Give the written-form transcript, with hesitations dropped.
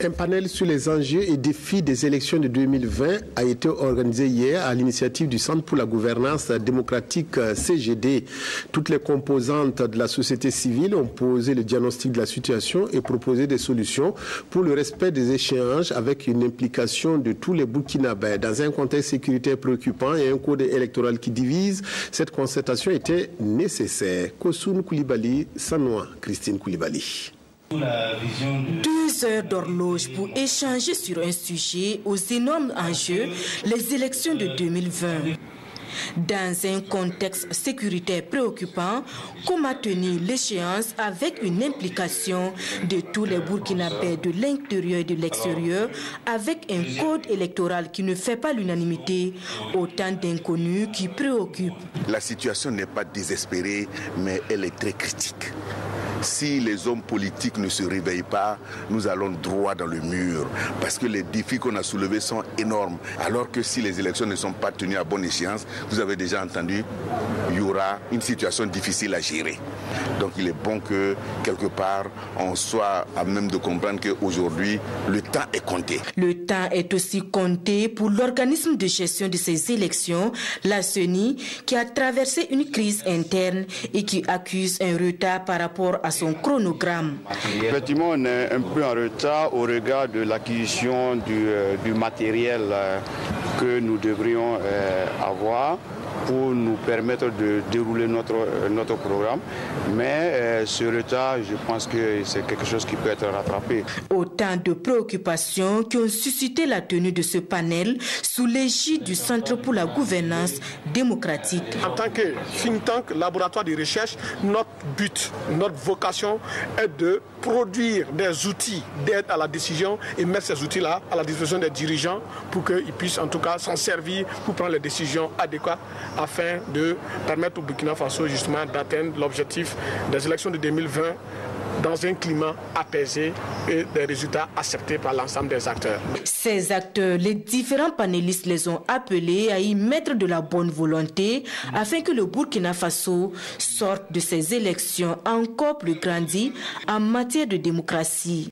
Un panel sur les enjeux et défis des élections de 2020 a été organisé hier à l'initiative du Centre pour la gouvernance démocratique CGD. Toutes les composantes de la société civile ont posé le diagnostic de la situation et proposé des solutions pour le respect des échéances avec une implication de tous les Burkinabés. Dans un contexte sécuritaire préoccupant et un code électoral qui divise, cette concertation était nécessaire. Kosoun Koulibaly, Sanoa, Christine Koulibaly. 2 heures d'horloge pour échanger sur un sujet aux énormes enjeux, les élections de 2020. Dans un contexte sécuritaire préoccupant, comment tenir l'échéance avec une implication de tous les Burkinabés de l'intérieur et de l'extérieur, avec un code électoral qui ne fait pas l'unanimité, autant d'inconnus qui préoccupent. La situation n'est pas désespérée, mais elle est très critique. Si les hommes politiques ne se réveillent pas, nous allons droit dans le mur. Parce que les défis qu'on a soulevés sont énormes. Alors que si les élections ne sont pas tenues à bonne échéance, vous avez déjà entendu, il y aura une situation difficile à gérer. Donc il est bon que, quelque part, on soit à même de comprendre qu'aujourd'hui, le temps est compté. Le temps est aussi compté pour l'organisme de gestion de ces élections, la CENI, qui a traversé une crise interne et qui accuse un retard par rapport à son chronogramme. Effectivement, on est un peu en retard au regard de l'acquisition du matériel que nous devrions avoir pour nous permettre de dérouler notre programme. Mais ce retard, je pense que c'est quelque chose qui peut être rattrapé. Autant de préoccupations qui ont suscité la tenue de ce panel sous l'égide du Centre pour la gouvernance démocratique. En tant que think tank, laboratoire de recherche, notre but, notre vocation est de produire des outils d'aide à la décision et mettre ces outils-là à la disposition des dirigeants pour qu'ils puissent en tout cas s'en servir pour prendre les décisions adéquates afin de permettre au Burkina Faso justement d'atteindre l'objectif des élections de 2020 dans un climat apaisé et des résultats acceptés par l'ensemble des acteurs. Ces acteurs, les différents panélistes les ont appelés à y mettre de la bonne volonté afin que le Burkina Faso sorte de ces élections encore plus grandies en matière de démocratie.